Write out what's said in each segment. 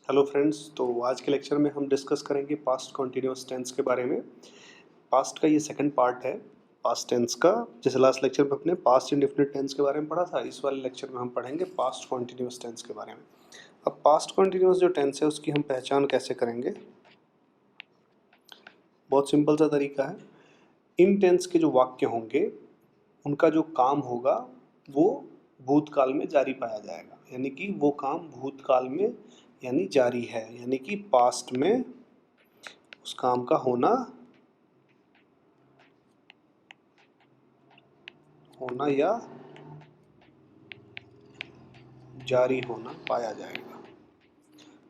Hello friends, तो आज के लेक्चर में हम डिस्कस करेंगे पास्ट कॉन्टिन्यूअस टेंस के बारे में। पास्ट का ये सेकंड पार्ट है पास्ट टेंस का। जैसे लास्ट लेक्चर में अपने पास्ट इंडेफिनिट टेंस के बारे में पढ़ा था, इस वाले लेक्चर में हम पढ़ेंगे पास्ट कॉन्टिन्यूअस टेंस के बारे में। अब पास्ट कॉन्टिन्यूअस जो टेंस है उसकी हम पहचान कैसे करेंगे? बहुत सिंपल सा तरीका है। इन टेंस के जो वाक्य होंगे उनका जो काम होगा वो भूतकाल में जारी पाया जाएगा, यानी कि वो काम भूतकाल में यानी जारी है, यानी कि पास्ट में उस काम का होना या जारी होना पाया जाएगा।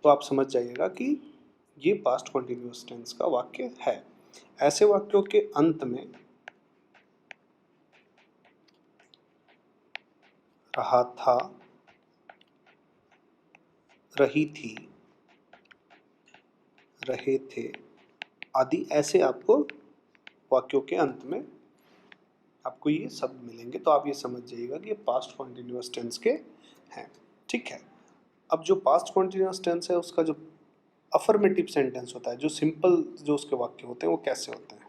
तो आप समझ जाइएगा कि ये पास्ट कॉन्टिन्यूअस टेंस का वाक्य है। ऐसे वाक्यों के अंत में रहा था, रही थी, रहे थे आदि, ऐसे आपको वाक्यों के अंत में आपको ये शब्द मिलेंगे। तो आप ये समझ जाइएगा कि ये पास्ट कॉन्टिन्यूअस टेंस के हैं। ठीक है। अब जो पास्ट कॉन्टिन्यूअस टेंस है उसका जो अफर्मेटिव सेंटेंस होता है, जो सिंपल जो उसके वाक्य होते हैं वो कैसे होते हैं?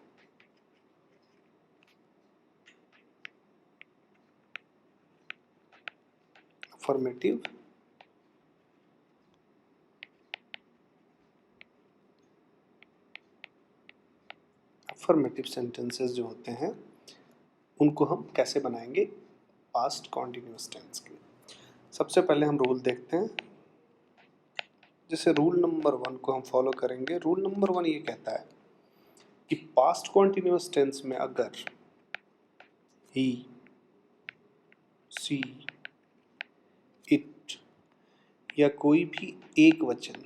अफर्मेटिव सेंटेंसेस जो होते हैं उनको हम कैसे बनाएंगे पास्ट कॉन्टिन्यूअस टेंस के? सबसे पहले हम रूल देखते हैं। जैसे रूल नंबर 1 को हम फॉलो करेंगे। रूल नंबर 1 ये कहता है कि पास्ट कॉन्टिन्यूअस टेंस में अगर ही, सी, इट या कोई भी एक वचन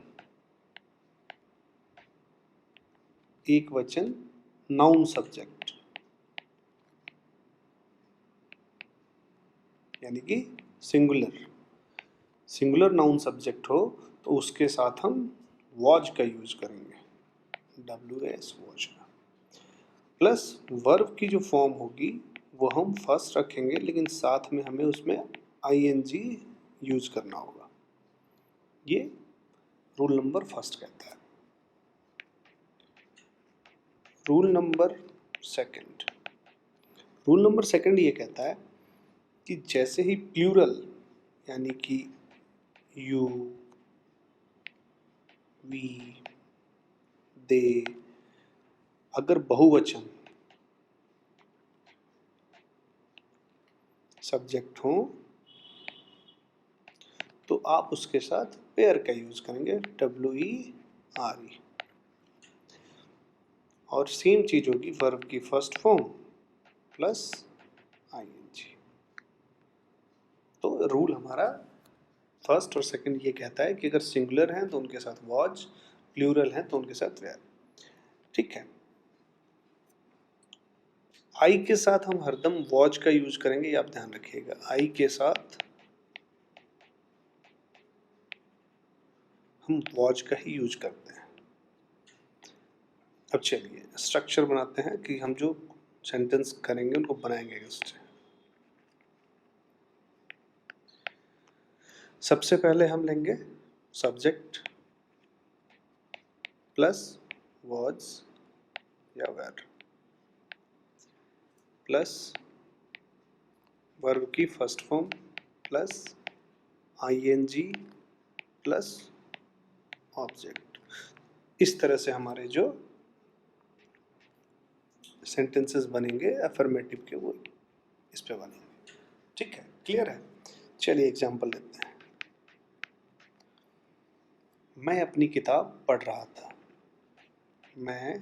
नाउन सब्जेक्ट यानी कि सिंगुलर नाउन सब्जेक्ट हो तो उसके साथ हम वॉज का यूज करेंगे, WS वॉज का। प्लस वर्ब की जो फॉर्म होगी वो हम फर्स्ट रखेंगे, लेकिन साथ में हमें उसमें ING यूज करना होगा। ये रूल नंबर फर्स्ट कहता है। रूल नंबर सेकंड ये कहता है कि जैसे ही प्लूरल यानी कि यू, वी, दे, अगर बहुवचन सब्जेक्ट हो तो आप उसके साथ पेयर का यूज करेंगे, WERE। और सेम चीज होगी वर्ब की फर्स्ट फॉर्म प्लस ING। तो रूल हमारा फर्स्ट और सेकंड ये कहता है कि अगर सिंगुलर हैं तो उनके साथ वॉज, प्लूरल हैं तो उनके साथ वेयर। ठीक है। आई के साथ हम हरदम वॉज का यूज करेंगे, ये आप ध्यान रखिएगा। आई के साथ हम वॉज का ही यूज करते हैं। अब चलिए स्ट्रक्चर बनाते हैं कि हम जो सेंटेंस करेंगे उनको बनाएंगे कैसे। सबसे पहले हम लेंगे सब्जेक्ट प्लस वॉज या वेर प्लस वर्ब की first form plus ING plus object. इस तरह से हमारे जो सेंटेंसेस बनेंगे अफर्मेटिव के वो इस पे बनेंगे। ठीक है, क्लियर है? चलिए एग्जांपल लेते हैं। मैं अपनी किताब पढ़ रहा था। मैं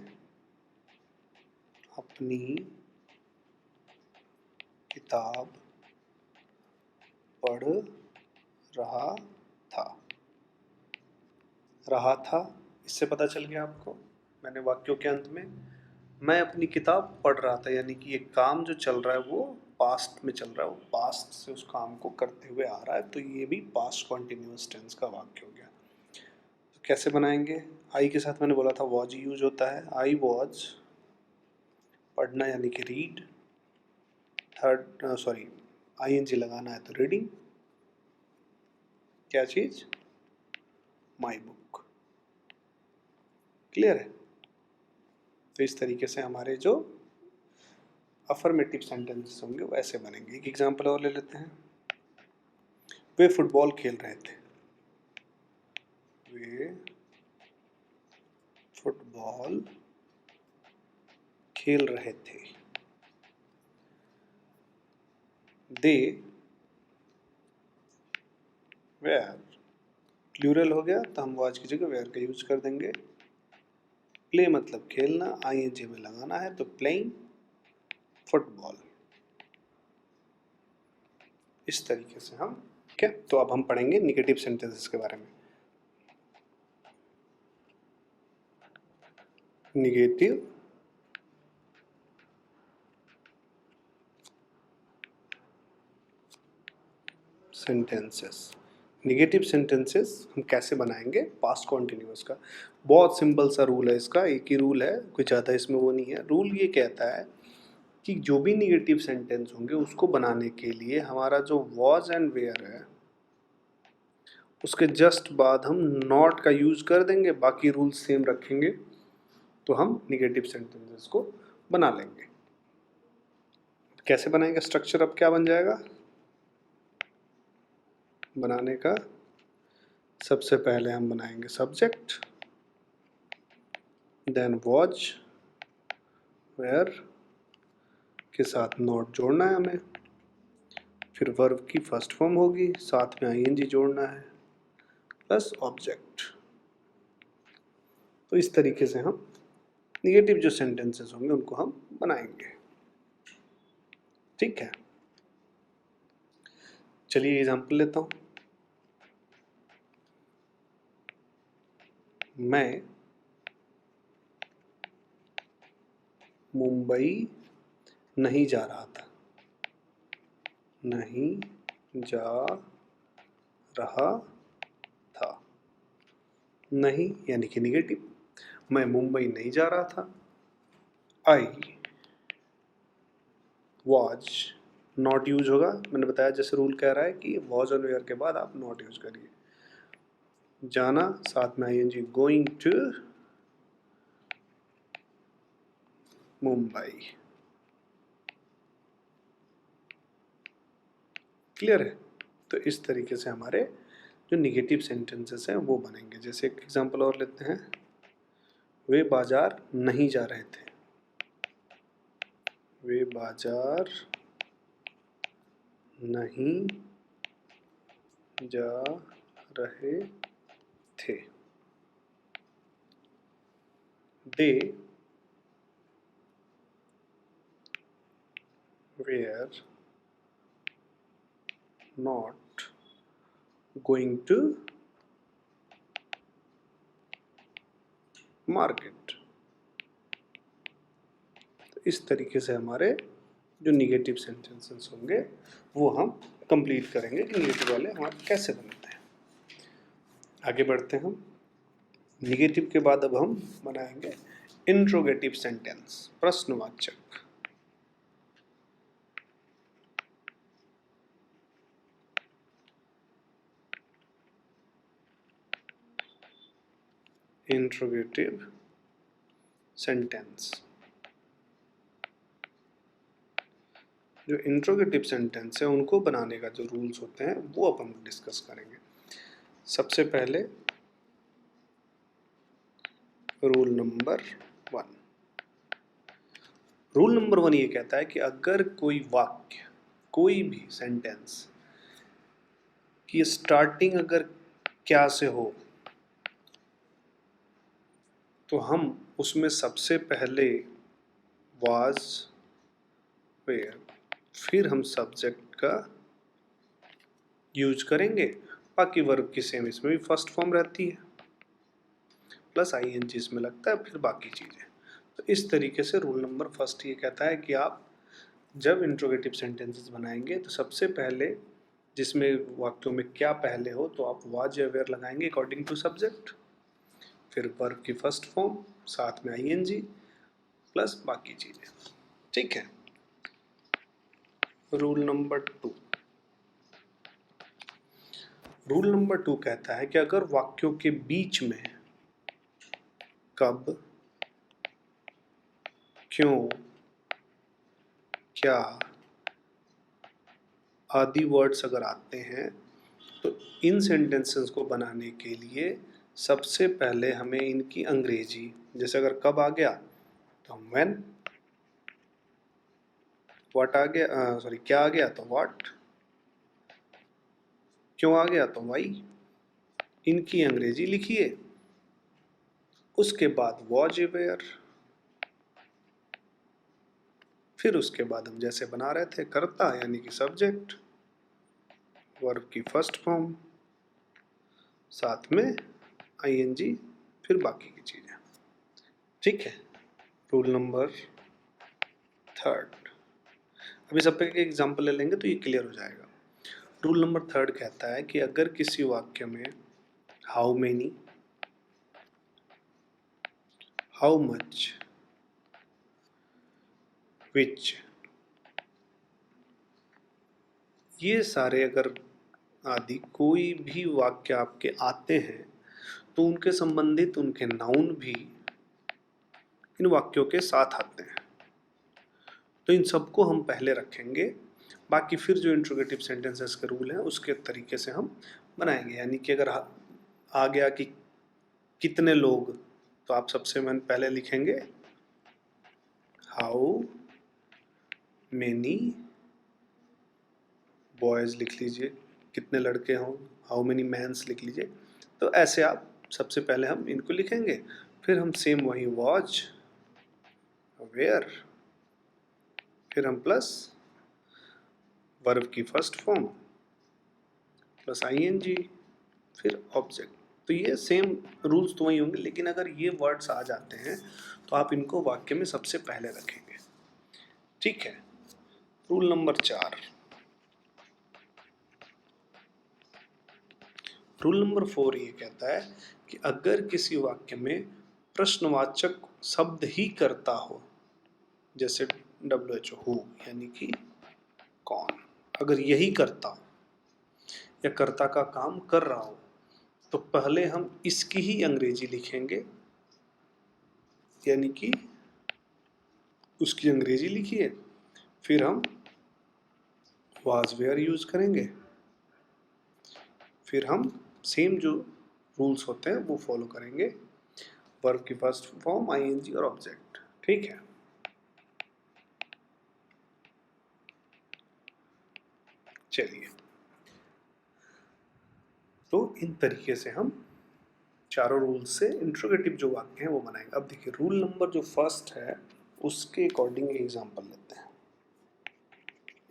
अपनी किताब पढ़ रहा था। रहा था, इससे पता चल गया आपको। मैंने वाक्यों के अंत में मैं अपनी किताब पढ़ रहा था, यानी कि ये काम जो चल रहा है वो पास्ट में चल रहा है, वो पास्ट से उस काम को करते हुए आ रहा है, तो ये भी पास्ट कॉन्टिन्यूअस टेंस का वाक्य हो गया। तो कैसे बनाएंगे? आई के साथ मैंने बोला था वॉज यूज होता है। आई वॉज, पढ़ना यानी कि रीड, ING लगाना है तो रीडिंग। क्या चीज? My book. क्लियर है? तो इस तरीके से हमारे जो अफर्मेटिव सेंटेंसेस होंगे वो ऐसे बनेंगे। एक एग्जांपल और ले लेते हैं। वे फुटबॉल खेल रहे थे। वे फुटबॉल खेल रहे थे। दे वेयर, प्लूरल हो गया तो हम वाज की जगह वेयर का यूज कर देंगे। प्ले मतलब खेलना, आईएनजी में लगाना है तो प्लेइंग फुटबॉल। इस तरीके से हम, ठीक है। तो अब हम पढ़ेंगे निगेटिव सेंटेंसेस के बारे में। Negative sentences. निगेटिव सेंटेंसेस हम कैसे बनाएंगे पास्ट कॉन्टिन्यूअस का। बहुत सिंपल सा रूल है इसका, एक ही रूल है, कुछ ज़्यादा इसमें वो नहीं है। रूल ये कहता है कि जो भी निगेटिव सेंटेंस होंगे उसको बनाने के लिए हमारा जो वॉज एंड वेयर है उसके जस्ट बाद हम नॉट का यूज कर देंगे, बाकी रूल्स सेम रखेंगे तो हम निगेटिव सेंटेंसेस को बना लेंगे। कैसे बनाएंगे? स्ट्रक्चर अब क्या बन जाएगा बनाने का? सबसे पहले हम बनाएंगे सब्जेक्ट, देन वॉज, वेयर के साथ नॉट जोड़ना है हमें, फिर वर्ब की फर्स्ट फॉर्म होगी, साथ में आईएनजी जोड़ना है प्लस ऑब्जेक्ट। तो इस तरीके से हम निगेटिव जो सेंटेंसेस होंगे उनको हम बनाएंगे, ठीक है। चलिए एग्जांपल लेता हूं। मैं मुंबई नहीं जा रहा था। नहीं जा रहा था, नहीं यानी कि निगेटिव। मैं मुंबई नहीं जा रहा था। आई वॉज, नॉट यूज होगा, मैंने बताया जैसे रूल कह रहा है कि वॉज और वेयर के बाद आप नॉट यूज करिए। जाना, साथ में ING, going to Mumbai. Clear है? तो इस तरीके से हमारे जो निगेटिव सेंटेंसेस हैं वो बनेंगे। जैसे एक एग्जांपल और लेते हैं। वे बाजार नहीं जा रहे थे। वे बाजार नहीं जा रहे थे। They were not going to market. तो इस तरीके से हमारे जो निगेटिव सेंटेंसेस होंगे वो हम कंप्लीट करेंगे कि निगेटिव वाले हमारे कैसे बनते हैं। आगे बढ़ते हैं हम। निगेटिव के बाद अब हम बनाएंगे इंट्रोगेटिव सेंटेंस, प्रश्नवाचक। Interrogative sentence. जो इंट्रोगेटिव सेंटेंस है उनको बनाने का जो रूल्स होते हैं वो अब हम डिस्कस करेंगे। सबसे पहले रूल नंबर 1। रूल नंबर 1 ये कहता है कि अगर कोई वाक्य, कोई भी सेंटेंस की स्टार्टिंग अगर क्या से हो तो हम उसमें सबसे पहले वाज, वेयर, फिर हम सब्जेक्ट का यूज करेंगे। बाकी वर्ब की सेम इसमें भी फर्स्ट फॉर्म रहती है, प्लस आईएनजी इसमें लगता है, फिर बाकी चीज़ें। तो इस तरीके से रूल नंबर फर्स्ट ये कहता है कि आप जब इंट्रोगेटिव सेंटेंसेस बनाएंगे तो सबसे पहले जिसमें वाक्यों में क्या पहले हो तो आप वाज या वेयर लगाएंगे अकॉर्डिंग टू सब्जेक्ट, फिर वर्ब की फर्स्ट फॉर्म, साथ में आईएनजी प्लस बाकी चीज़ें, ठीक है। Rule number 2। रूल नंबर 2 कहता है कि अगर वाक्यों के बीच में कब, क्यों, क्या आदि वर्ड्स अगर आते हैं तो इन सेंटेंसेस को बनाने के लिए सबसे पहले हमें इनकी अंग्रेजी, जैसे अगर कब आ गया तो हम व्हेन, व्हाट आ गया, सॉरी क्या आ गया तो व्हाट, क्यों आ गया तो व्हाई, इनकी अंग्रेजी लिखिए। उसके बाद वॉज वेयर, फिर उसके बाद हम जैसे बना रहे थे कर्ता यानी कि सब्जेक्ट, वर्ब की फर्स्ट फॉर्म, साथ में आईएनजी, फिर बाकी की चीजें। ठीक है, रूल नंबर 3। अभी सब पे एक एग्जांपल ले लेंगे तो ये क्लियर हो जाएगा। रूल नंबर 3 कहता है कि अगर किसी वाक्य में हाउ मेनी, हाउ मच, विच, ये सारे अगर आदि कोई भी वाक्य आपके आते हैं तो उनके संबंधित उनके नाउन भी इन वाक्यों के साथ आते हैं। तो इन सबको हम पहले रखेंगे, बाकी फिर जो इंट्रोगेटिव सेंटेंसेस के रूल हैं उसके तरीके से हम बनाएंगे। यानी कि अगर आ गया कि कितने लोग, तो आप सबसे पहले लिखेंगे हाउ मेनी बॉयज लिख लीजिए, कितने लड़के हों, हाउ मेनी मैन्स लिख लीजिए। तो ऐसे आप सबसे पहले हम इनको लिखेंगे, फिर हम सेम वही वॉच, वेयर, फिर हम प्लस वर्ब की फर्स्ट फॉर्म प्लस आईएनजी, फिर ऑब्जेक्ट। तो ये सेम रूल्स तो वही होंगे, लेकिन अगर ये वर्ड्स आ जाते हैं तो आप इनको वाक्य में सबसे पहले रखेंगे। ठीक है, रूल नंबर 4। रूल नंबर 4 ये कहता है कि अगर किसी वाक्य में प्रश्नवाचक शब्द ही करता हो, जैसे WHO हु यानी कि कौन, अगर यही करता हो या कर्ता का काम कर रहा हो, तो पहले हम इसकी ही अंग्रेजी लिखेंगे, यानी कि उसकी अंग्रेजी लिखिए, फिर हम वाज वेयर यूज करेंगे, फिर हम सेम जो रूल्स होते हैं वो फॉलो करेंगे, वर्ब की फर्स्ट फॉर्म आईएनजी और ऑब्जेक्ट। ठीक है, चलिए, तो इन तरीके से हम चारों रूल्स से इंट्रोगेटिव जो वाक्य हैं वो बनाएंगे। अब देखिए रूल नंबर जो फर्स्ट है उसके अकॉर्डिंग एग्जाम्पल लेते हैं।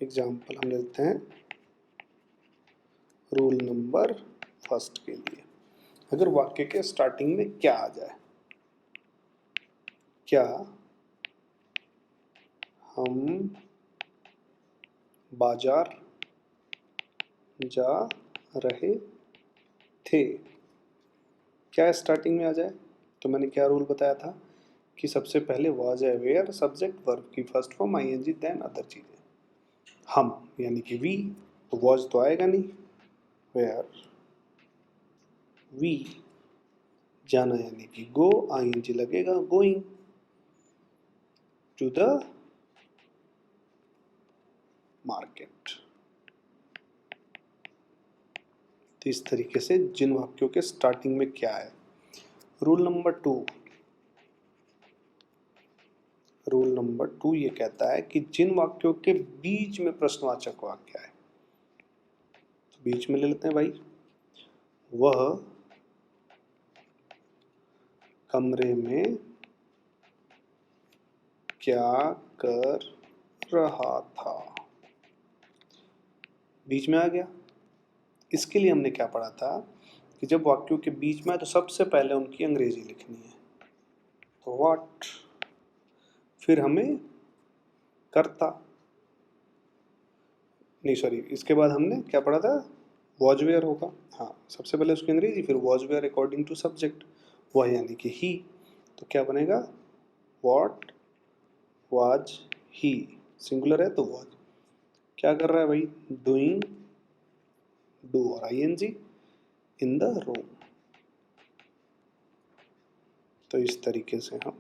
एग्जाम्पल हम लेते हैं रूल नंबर फर्स्ट के लिए। अगर वाक्य के स्टार्टिंग में क्या आ जाए, क्या हम बाजार जा रहे थे, क्या स्टार्टिंग में आ जाए, तो मैंने क्या रूल बताया था कि सबसे पहले वाज है वेयर सब्जेक्ट वर्ब की first form ING then other चीजें। हम यानी कि वी, तो वाज तो आएगा नहीं, वेयर, वी, जाना यानी कि गो, आईएनजी लगेगा गोइंग टू द मार्केट। तो इस तरीके से जिन वाक्यों के स्टार्टिंग में क्या है। रूल नंबर 2, रूल नंबर 2 ये कहता है कि जिन वाक्यों के बीच में प्रश्नवाचक वाक्य है, तो बीच में ले लेते हैं भाई, वह कमरे में क्या कर रहा था, बीच में आ गया। इसके लिए हमने क्या पढ़ा था कि जब वाक्यों के बीच में है तो सबसे पहले उनकी अंग्रेजी लिखनी है, तो व्हाट, फिर हमें करता, नहीं सॉरी, इसके बाद हमने क्या पढ़ा था, वॉज वेयर होगा, हाँ सबसे पहले उसकी अंग्रेजी, फिर was were according to subject, वह यानी कि ही, तो क्या बनेगा, व्हाट वाज ही, सिंगुलर है तो वॉज, क्या कर रहा है भाई, डूइंग, डू और आईएनजी, इन द रूम। तो इस तरीके से हम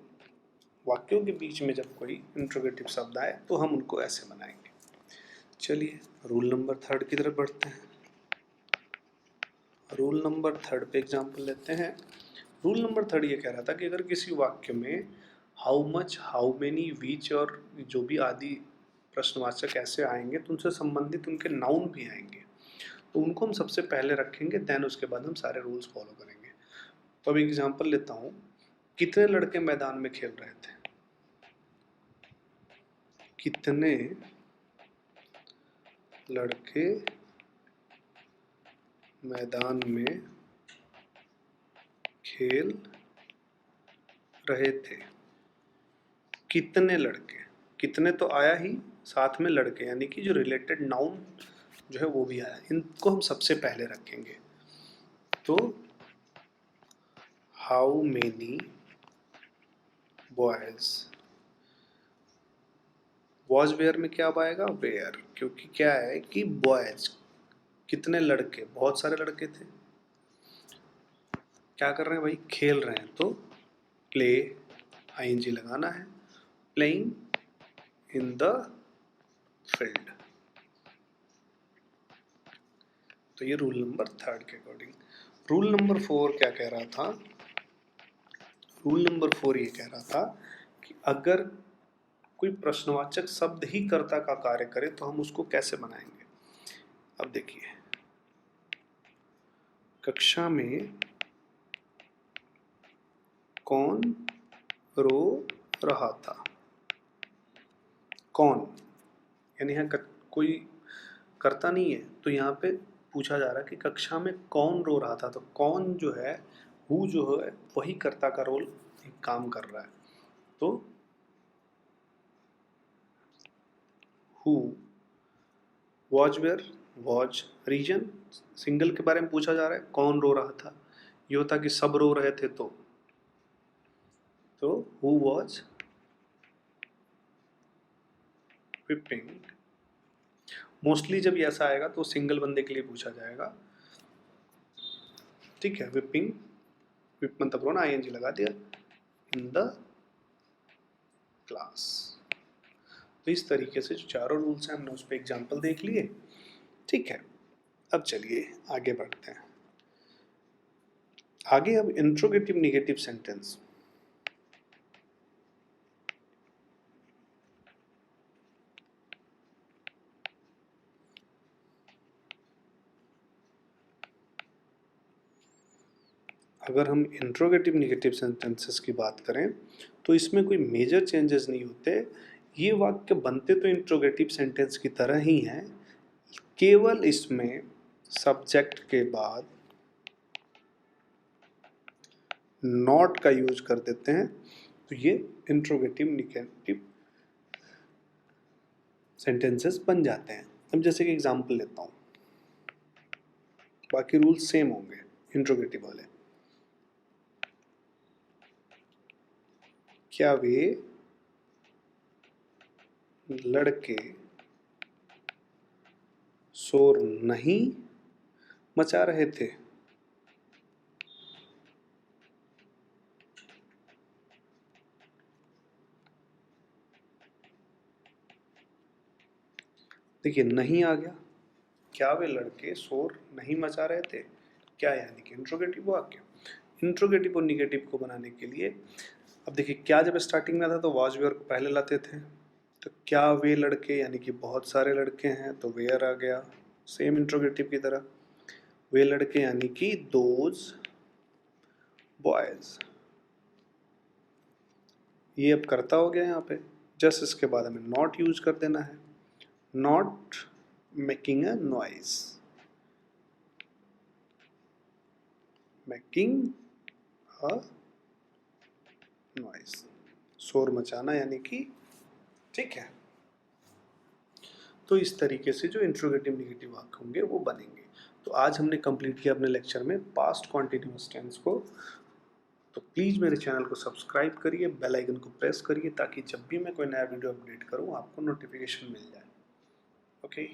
वाक्यों के बीच में जब कोई इंट्रोगेटिव शब्द आए तो हम उनको ऐसे बनाएंगे। चलिए रूल नंबर 3 की तरफ बढ़ते हैं। रूल नंबर 3 पे एग्जाम्पल लेते हैं। रूल नंबर 3 ये कह रहा था कि अगर किसी वाक्य में हाउ मच, हाउ मेनी, विच और जो भी आदि प्रश्नवाचक ऐसे आएंगे तो उनसे संबंधित उनके नाउन भी आएंगे, तो उनको हम सबसे पहले रखेंगे, देन उसके बाद हम सारे रूल्स फॉलो करेंगे। तो अब एग्जाम्पल लेता हूँ, कितने लड़के मैदान में खेल रहे थे। कितने लड़के मैदान में खेल रहे थे। कितने लड़के, कितने तो आया ही, साथ में लड़के यानी कि जो रिलेटेड नाउन जो है वो भी आया, इनको हम सबसे पहले रखेंगे। तो how many boys, was were में क्या आएगा, वेयर, क्योंकि क्या है कि बॉयज कितने लड़के, बहुत सारे लड़के थे। क्या कर रहे हैं भाई, खेल रहे हैं, तो प्ले आईएनजी लगाना है, प्लेइंग इन द फील्ड। तो ये रूल नंबर 3 के अकॉर्डिंग। रूल नंबर 4 क्या कह रहा था, रूल नंबर 4 ये कह रहा था कि अगर कोई प्रश्नवाचक शब्द ही कर्ता का कार्य करे तो हम उसको कैसे बनाएंगे। अब देखिए, कक्षा में कौन रो रहा था। कौन यानी यहाँ कोई करता नहीं है, तो यहाँ पे पूछा जा रहा है कि कक्षा में कौन रो रहा था। तो कौन जो है, हु जो है वही कर्ता का रोल काम कर रहा है। तो who, was were, was reason, single के बारे में पूछा जा रहा है, कौन रो रहा था। ये होता कि सब रो रहे थे, तो हु वॉज विपिंग। मोस्टली जब ये ऐसा आएगा तो सिंगल बंदे के लिए पूछा जाएगा, ठीक है। विपिंग, विप मतलब रोना, आईएनजी लगा दिया, इन द क्लास। तो इस तरीके से जो चारों रूल्स हैं हमने उस पर एग्जाम्पल देख लिए, ठीक है। अब चलिए आगे बढ़ते हैं। आगे अब इंट्रोगेटिव निगेटिव सेंटेंस। अगर हम इंट्रोगेटिव निगेटिव सेंटेंसेस की बात करें तो इसमें कोई मेजर चेंजेस नहीं होते। ये वाक्य बनते तो इंट्रोगेटिव सेंटेंस की तरह ही हैं, केवल इसमें सब्जेक्ट के बाद नॉट का यूज कर देते हैं, तो ये इंट्रोगेटिव निगेटिव सेंटेंसेस बन जाते हैं। अब जैसे कि एग्जांपल लेता हूँ, बाकी रूल्स सेम होंगे इंट्रोगेटिव वाले। क्या वे लड़के शोर नहीं मचा रहे थे। देखिए नहीं आ गया, क्या वे लड़के शोर नहीं मचा रहे थे, क्या यानी कि इंट्रोगेटिव वाक्य। इंट्रोगेटिव और निगेटिव को बनाने के लिए अब देखिए, क्या जब स्टार्टिंग में था तो वॉज वेयर को पहले लाते थे, तो क्या वे लड़के यानी कि बहुत सारे लड़के हैं तो वेयर आ गया, सेम इंट्रोगेटिव की तरह। वे लड़के यानी कि दोज बॉयज, ये अब करता हो गया यहाँ पे। जस्ट इसके बाद हमें नॉट यूज कर देना है, not making a noise, making a noise, शोर मचाना यानी कि, ठीक है। तो इस तरीके से जो इंट्रोगेटिव निगेटिव वाक्य होंगे वो बनेंगे। तो आज हमने कंप्लीट किया अपने लेक्चर में पास्ट कॉन्टिन्यूअस टेंस को। तो प्लीज़ मेरे चैनल को सब्सक्राइब करिए, बेल आइकन को प्रेस करिए, ताकि जब भी मैं कोई नया वीडियो अपडेट करूं आपको नोटिफिकेशन मिल जाए। ओके।